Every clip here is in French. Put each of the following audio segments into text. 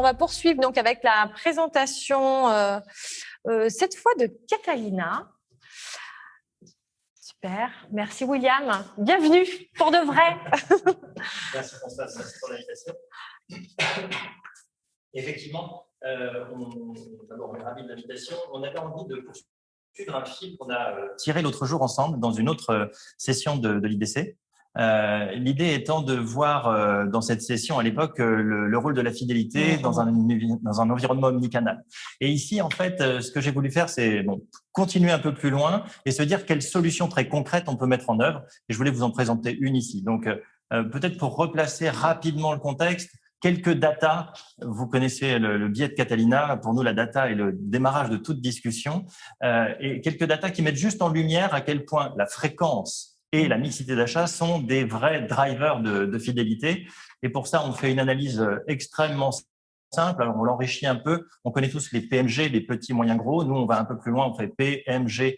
va poursuivre donc avec la présentation cette fois de Catalina. Super, merci William. Bienvenue pour de vrai. Merci Constance, merci pour l'invitation. Effectivement, d'abord on est ravis de l'invitation. On avait envie de poursuivre un fil qu'on a tiré l'autre jour ensemble dans une autre session de l'IBC. L'idée étant de voir dans cette session à l'époque le rôle de la fidélité dans un environnement omnicanal. Et ici, en fait, ce que j'ai voulu faire, c'est continuer un peu plus loin et se dire quelles solutions très concrètes on peut mettre en œuvre. Et je voulais vous en présenter une ici. Donc, peut-être pour replacer rapidement le contexte, quelques data. Vous connaissez le biais de Catalina. Pour nous, la data est le démarrage de toute discussion. Et quelques data qui mettent juste en lumière à quel point la fréquence et la mixité d'achat sont des vrais drivers de fidélité. Et pour ça, on fait une analyse extrêmement simple. Alors, on l'enrichit un peu. On connaît tous les PMG, les petits, moyens, gros. Nous, on va un peu plus loin. On fait PMG,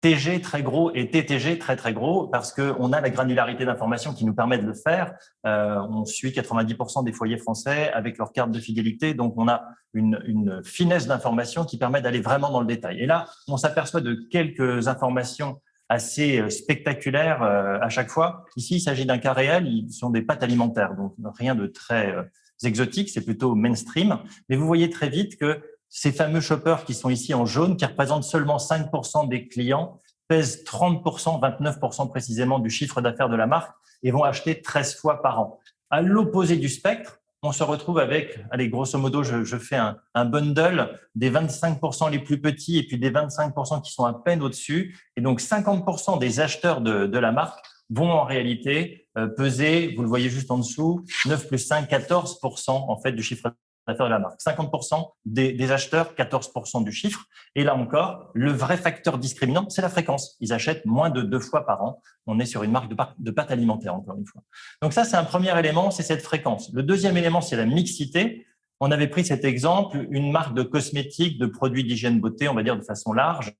TG très gros et TTG très très gros parce que on a la granularité d'information qui nous permet de le faire. On suit 90% des foyers français avec leur carte de fidélité, donc on a une finesse d'information qui permet d'aller vraiment dans le détail. Et là, on s'aperçoit de quelques informations assez spectaculaires à chaque fois. Ici, il s'agit d'un cas réel. Ils sont des pâtes alimentaires, donc rien de très exotique, c'est plutôt mainstream. Mais vous voyez très vite que ces fameux shoppers qui sont ici en jaune, qui représentent seulement 5% des clients, pèsent 30%, 29% précisément du chiffre d'affaires de la marque et vont acheter 13 fois par an. À l'opposé du spectre, on se retrouve avec, allez, grosso modo, je fais un bundle des 25% les plus petits et puis des 25% qui sont à peine au-dessus. Et donc, 50% des acheteurs de la marque vont en réalité peser, vous le voyez juste en dessous, 9 plus 5, 14% en fait du chiffre d'affaires de la marque. 50% des acheteurs, 14% du chiffre. Et là encore, le vrai facteur discriminant, c'est la fréquence. Ils achètent moins de 2 fois par an. On est sur une marque de pâtes alimentaires, encore une fois. Donc ça, c'est un premier élément, c'est cette fréquence. Le deuxième élément, c'est la mixité. On avait pris cet exemple, une marque de cosmétiques, de produits d'hygiène beauté, on va dire de façon large.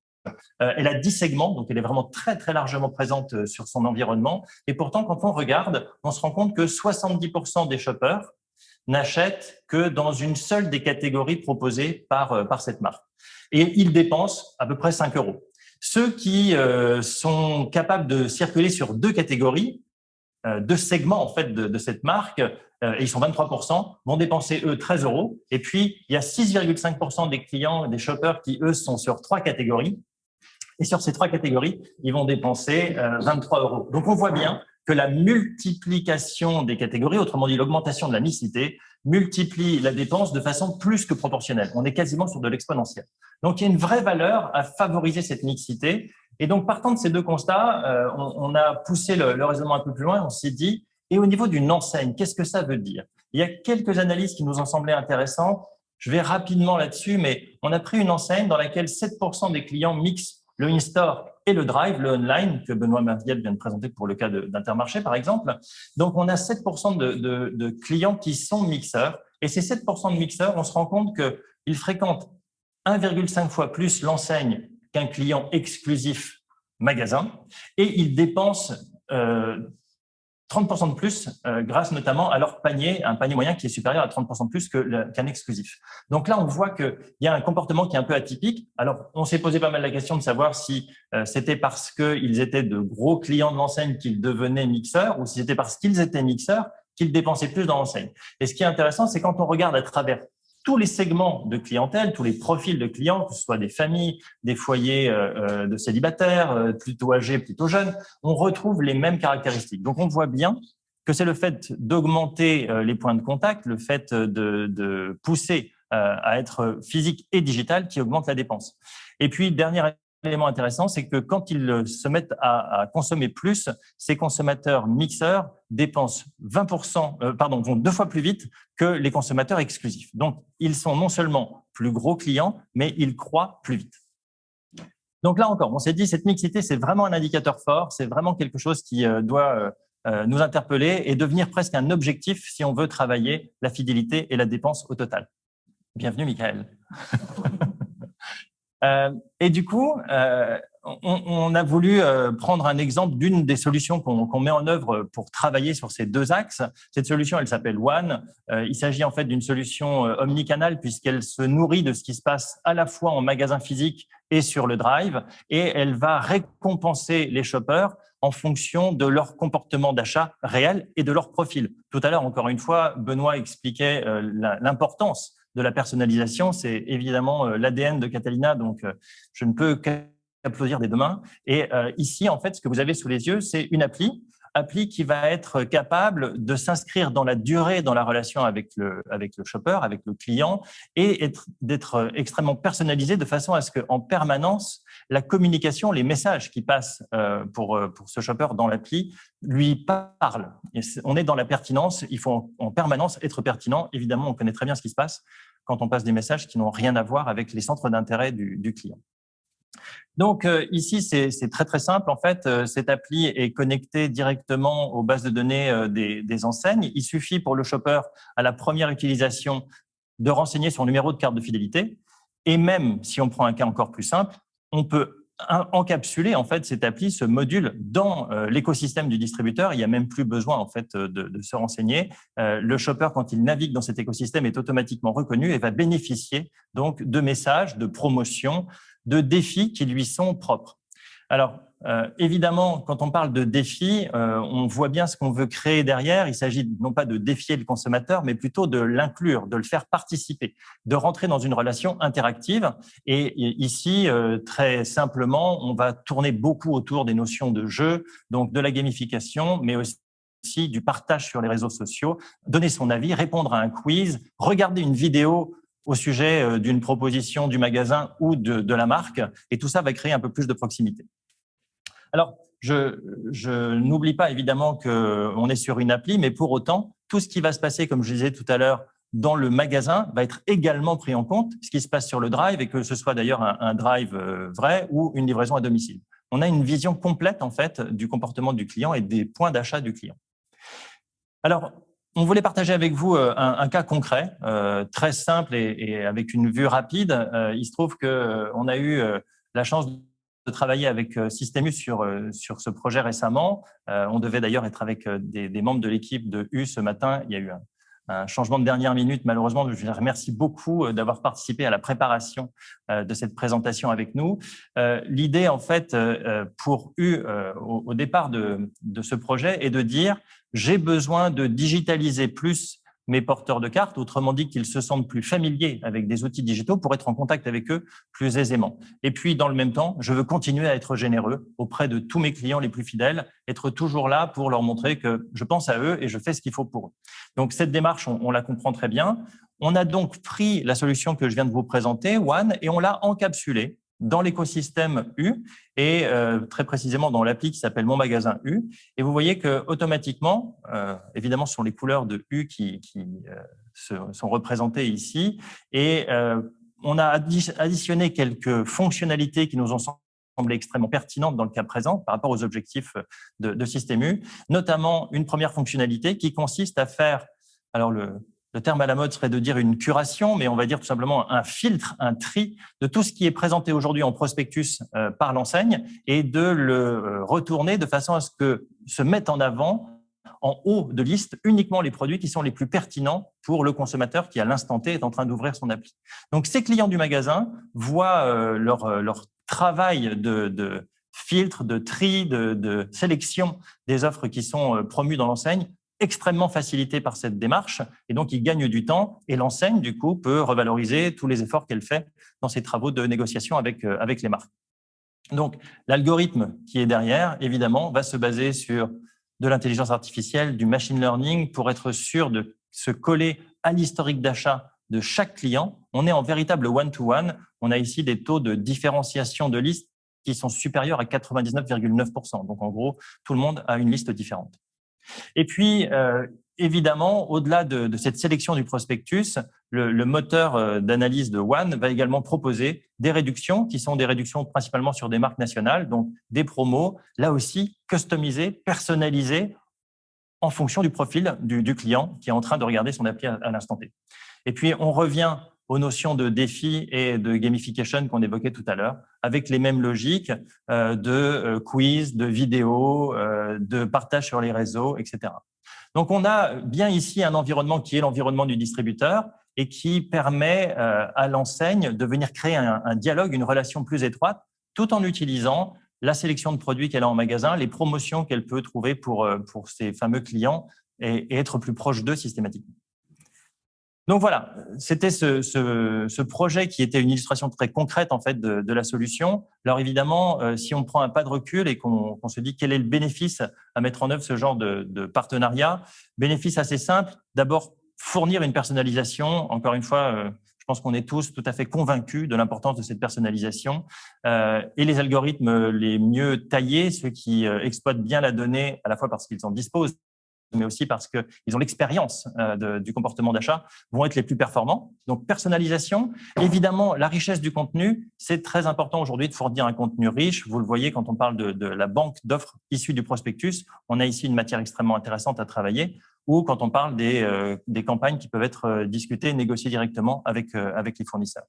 Elle a 10 segments, donc elle est vraiment très, très largement présente sur son environnement. Et pourtant, quand on regarde, on se rend compte que 70% des shoppers n'achètent que dans une seule des catégories proposées par cette marque. Et ils dépensent à peu près 5 euros. Ceux qui sont capables de circuler sur deux catégories, deux segments en fait de cette marque, et ils sont 23%, vont dépenser eux 13 euros. Et puis, il y a 6,5% des clients, des shoppers qui eux sont sur trois catégories. Et sur ces trois catégories, ils vont dépenser 23 euros. Donc, on voit bien que la multiplication des catégories, autrement dit l'augmentation de la mixité, multiplie la dépense de façon plus que proportionnelle. On est quasiment sur de l'exponentiel. Donc, il y a une vraie valeur à favoriser cette mixité. Et donc, partant de ces deux constats, on a poussé le raisonnement un peu plus loin. On s'est dit, et au niveau d'une enseigne, qu'est-ce que ça veut dire? Il y a quelques analyses qui nous ont semblé intéressantes. Je vais rapidement là-dessus, mais on a pris une enseigne dans laquelle 7% des clients mixent le in-store et le drive, le online, que Benoît Marviel vient de présenter pour le cas d'Intermarché, par exemple. Donc, on a 7% de clients qui sont mixeurs. Et ces 7% de mixeurs, on se rend compte qu'ils fréquentent 1,5 fois plus l'enseigne qu'un client exclusif magasin. Et ils dépensent 30% de plus grâce notamment à leur panier, un panier moyen qui est supérieur à 30% de plus qu'un exclusif. Donc là, on voit qu'il y a un comportement qui est un peu atypique. Alors, on s'est posé pas mal la question de savoir si c'était parce qu'ils étaient de gros clients de l'enseigne qu'ils devenaient mixeurs ou si c'était parce qu'ils étaient mixeurs qu'ils dépensaient plus dans l'enseigne. Et ce qui est intéressant, c'est quand on regarde à travers tous les segments de clientèle, tous les profils de clients, que ce soit des familles, des foyers de célibataires, plutôt âgés, plutôt jeunes, on retrouve les mêmes caractéristiques. Donc, on voit bien que c'est le fait d'augmenter les points de contact, le fait de pousser à être physique et digital qui augmente la dépense. Et puis, dernier élément intéressant, c'est que quand ils se mettent à consommer plus, ces consommateurs mixeurs dépensent 20%, vont 2 fois plus vite que les consommateurs exclusifs. Donc, ils sont non seulement plus gros clients, mais ils croient plus vite. Donc là encore, on s'est dit, cette mixité, c'est vraiment un indicateur fort, c'est vraiment quelque chose qui doit nous interpeller et devenir presque un objectif si on veut travailler la fidélité et la dépense au total. Bienvenue, Michael. Et du coup, on a voulu prendre un exemple d'une des solutions qu'on met en œuvre pour travailler sur ces deux axes. Cette solution, elle s'appelle One. Il s'agit en fait d'une solution omnicanal puisqu'elle se nourrit de ce qui se passe à la fois en magasin physique et sur le drive, et elle va récompenser les shoppers en fonction de leur comportement d'achat réel et de leur profil. Tout à l'heure, encore une fois, Benoît expliquait l'importance de la personnalisation. C'est évidemment l'ADN de Catalina, donc je ne peux qu'applaudir des deux mains. Et ici, en fait, ce que vous avez sous les yeux, c'est une appli qui va être capable de s'inscrire dans la durée dans la relation avec le shopper, avec le client, et d'être extrêmement personnalisée de façon à ce qu'en permanence, la communication, les messages qui passent pour ce shopper dans l'appli lui parlent. Et on est dans la pertinence, il faut en permanence être pertinent. Évidemment, on connaît très bien ce qui se passe quand on passe des messages qui n'ont rien à voir avec les centres d'intérêt du client. Donc ici, c'est très très simple. En fait, cette appli est connectée directement aux bases de données des enseignes. Il suffit pour le shopper, à la première utilisation, de renseigner son numéro de carte de fidélité. Et même si on prend un cas encore plus simple, on peut encapsuler en fait cette appli, ce module, dans l'écosystème du distributeur. Il n'y a même plus besoin en fait de se renseigner. Le shopper, quand il navigue dans cet écosystème, est automatiquement reconnu et va bénéficier donc de messages, de promotions, de défis qui lui sont propres. Alors, évidemment, quand on parle de défis, on voit bien ce qu'on veut créer derrière. Il s'agit non pas de défier le consommateur, mais plutôt de l'inclure, de le faire participer, de rentrer dans une relation interactive. Et ici, très simplement, on va tourner beaucoup autour des notions de jeu, donc de la gamification, mais aussi du partage sur les réseaux sociaux, donner son avis, répondre à un quiz, regarder une vidéo au sujet d'une proposition du magasin ou de la marque, et tout ça va créer un peu plus de proximité. Alors, je n'oublie pas évidemment qu'on est sur une appli, mais pour autant, tout ce qui va se passer, comme je disais tout à l'heure, dans le magasin va être également pris en compte, ce qui se passe sur le drive, et que ce soit d'ailleurs un drive vrai ou une livraison à domicile. On a une vision complète en fait du comportement du client et des points d'achat du client. Alors, on voulait partager avec vous un cas concret, très simple et avec une vue rapide. Il se trouve qu'on a eu la chance de travailler avec Systemus sur ce projet récemment. On devait d'ailleurs être avec des membres de l'équipe de U ce matin. Il y a eu un changement de dernière minute. Malheureusement, je les remercie beaucoup d'avoir participé à la préparation de cette présentation avec nous. L'idée, en fait, pour U, au départ de ce projet, est de dire j'ai besoin de digitaliser plus mes porteurs de cartes, autrement dit qu'ils se sentent plus familiers avec des outils digitaux pour être en contact avec eux plus aisément. Et puis, dans le même temps, je veux continuer à être généreux auprès de tous mes clients les plus fidèles, être toujours là pour leur montrer que je pense à eux et je fais ce qu'il faut pour eux. Donc, cette démarche, on la comprend très bien. On a donc pris la solution que je viens de vous présenter, One, et on l'a encapsulée dans l'écosystème U et très précisément dans l'appli qui s'appelle Mon Magasin U. Et vous voyez que automatiquement, évidemment, ce sont les couleurs de U qui sont représentées ici. Et on a additionné quelques fonctionnalités qui nous ont semblé extrêmement pertinentes dans le cas présent par rapport aux objectifs de Système U, notamment une première fonctionnalité qui consiste à faire, alors le terme à la mode serait de dire une curation, mais on va dire tout simplement un filtre, un tri de tout ce qui est présenté aujourd'hui en prospectus par l'enseigne et de le retourner de façon à ce que se mettent en avant en haut de liste uniquement les produits qui sont les plus pertinents pour le consommateur qui, à l'instant T, est en train d'ouvrir son appli. Donc, ces clients du magasin voient leur travail de filtre, de tri, de sélection des offres qui sont promues dans l'enseigne extrêmement facilité par cette démarche, et donc il gagne du temps, et l'enseigne, du coup, peut revaloriser tous les efforts qu'elle fait dans ses travaux de négociation avec les marques. Donc, l'algorithme qui est derrière, évidemment, va se baser sur de l'intelligence artificielle, du machine learning, pour être sûr de se coller à l'historique d'achat de chaque client. On est en véritable one-to-one. On a ici des taux de différenciation de listes qui sont supérieurs à 99,9%. Donc, en gros, tout le monde a une liste différente. Et puis, évidemment, au-delà de cette sélection du prospectus, le moteur d'analyse de One va également proposer des réductions qui sont des réductions principalement sur des marques nationales, donc des promos, là aussi customisées, personnalisées en fonction du profil du client qui est en train de regarder son appli à l'instant T. Et puis, on revient aux notions de défi et de gamification qu'on évoquait tout à l'heure, avec les mêmes logiques de quiz, de vidéos, de partage sur les réseaux, etc. Donc, on a bien ici un environnement qui est l'environnement du distributeur et qui permet à l'enseigne de venir créer un dialogue, une relation plus étroite, tout en utilisant la sélection de produits qu'elle a en magasin, les promotions qu'elle peut trouver pour ses fameux clients et être plus proche d'eux systématiquement. Donc voilà, c'était ce projet qui était une illustration très concrète en fait de la solution. Alors évidemment, si on prend un pas de recul et qu'on se dit quel est le bénéfice à mettre en œuvre ce genre de partenariat, bénéfice assez simple. D'abord, fournir une personnalisation. Encore une fois, je pense qu'on est tous tout à fait convaincus de l'importance de cette personnalisation et les algorithmes les mieux taillés, ceux qui exploitent bien la donnée à la fois parce qu'ils en disposent, mais aussi parce qu'ils ont l'expérience du comportement d'achat, vont être les plus performants. Donc, personnalisation. Évidemment, la richesse du contenu, c'est très important aujourd'hui de fournir un contenu riche. Vous le voyez quand on parle de la banque d'offres issues du prospectus. On a ici une matière extrêmement intéressante à travailler. Ou quand on parle des campagnes qui peuvent être discutées et négociées directement avec les fournisseurs.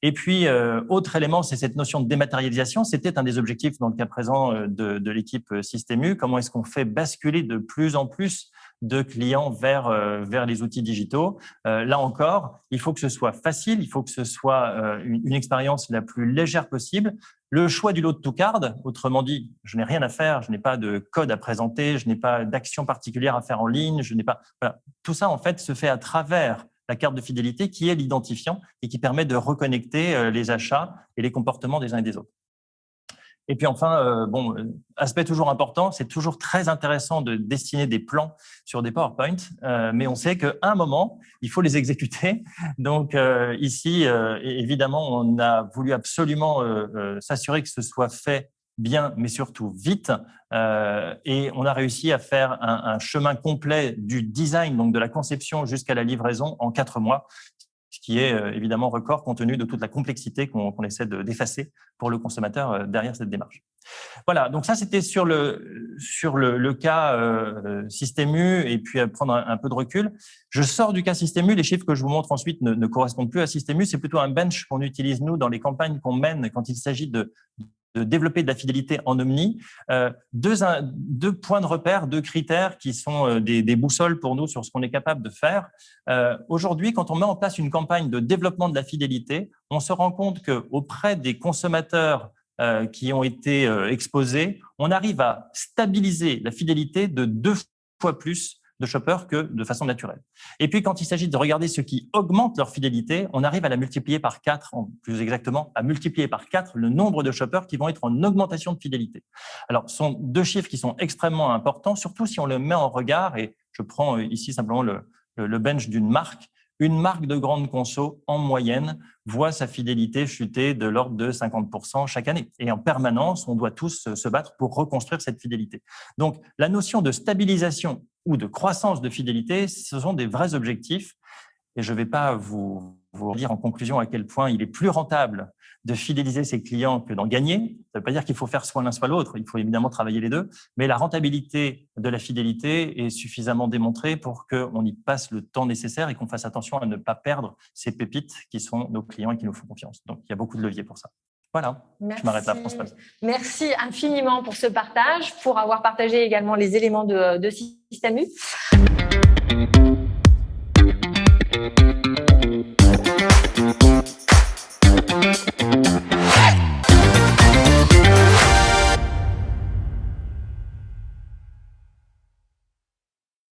Et puis, autre élément, c'est cette notion de dématérialisation. C'était un des objectifs dans le cas présent de l'équipe Système U. Comment est-ce qu'on fait basculer de plus en plus de clients vers les outils digitaux? Là encore, il faut que ce soit facile, il faut que ce soit une expérience la plus légère possible. Le choix du load to card, autrement dit, je n'ai rien à faire, je n'ai pas de code à présenter, je n'ai pas d'action particulière à faire en ligne, je n'ai pas. Voilà. Tout ça, en fait, se fait à travers la carte de fidélité qui est l'identifiant et qui permet de reconnecter les achats et les comportements des uns et des autres. Et puis enfin, aspect toujours important, c'est toujours très intéressant de dessiner des plans sur des PowerPoint, mais on sait qu'à un moment, il faut les exécuter. Donc ici, évidemment, on a voulu absolument s'assurer que ce soit fait bien, mais surtout vite. Et on a réussi à faire un chemin complet du design, donc de la conception jusqu'à la livraison en 4 mois, ce qui est évidemment record compte tenu de toute la complexité qu'on essaie d'effacer pour le consommateur derrière cette démarche. Voilà, donc ça c'était sur le cas Système U et puis à prendre un peu de recul. Je sors du cas Système U, les chiffres que je vous montre ensuite ne correspondent plus à Système U, c'est plutôt un bench qu'on utilise nous dans les campagnes qu'on mène quand il s'agit de développer de la fidélité en omni. Deux points de repère, 2 critères qui sont des boussoles pour nous sur ce qu'on est capable de faire. Aujourd'hui, quand on met en place une campagne de développement de la fidélité, on se rend compte qu'auprès des consommateurs qui ont été exposés, on arrive à stabiliser la fidélité de 2 fois plus de shoppers que de façon naturelle. Et puis, quand il s'agit de regarder ce qui augmente leur fidélité, on arrive à la multiplier par 4, plus exactement, à multiplier par 4 le nombre de shoppers qui vont être en augmentation de fidélité. Alors, ce sont 2 chiffres qui sont extrêmement importants, surtout si on le met en regard, et je prends ici simplement le bench d'une marque. Une marque de grande conso, en moyenne, voit sa fidélité chuter de l'ordre de 50% chaque année. Et en permanence, on doit tous se battre pour reconstruire cette fidélité. Donc, la notion de stabilisation ou de croissance de fidélité, ce sont des vrais objectifs. Et je ne vais pas vous dire en conclusion à quel point il est plus rentable de fidéliser ses clients que d'en gagner. Ça ne veut pas dire qu'il faut faire soit l'un soit l'autre, il faut évidemment travailler les deux, mais la rentabilité de la fidélité est suffisamment démontrée pour qu'on y passe le temps nécessaire et qu'on fasse attention à ne pas perdre ces pépites qui sont nos clients et qui nous font confiance. Donc, il y a beaucoup de leviers pour ça. Voilà, merci. Je m'arrête là, François. Merci infiniment pour ce partage, pour avoir partagé également les éléments de Système U.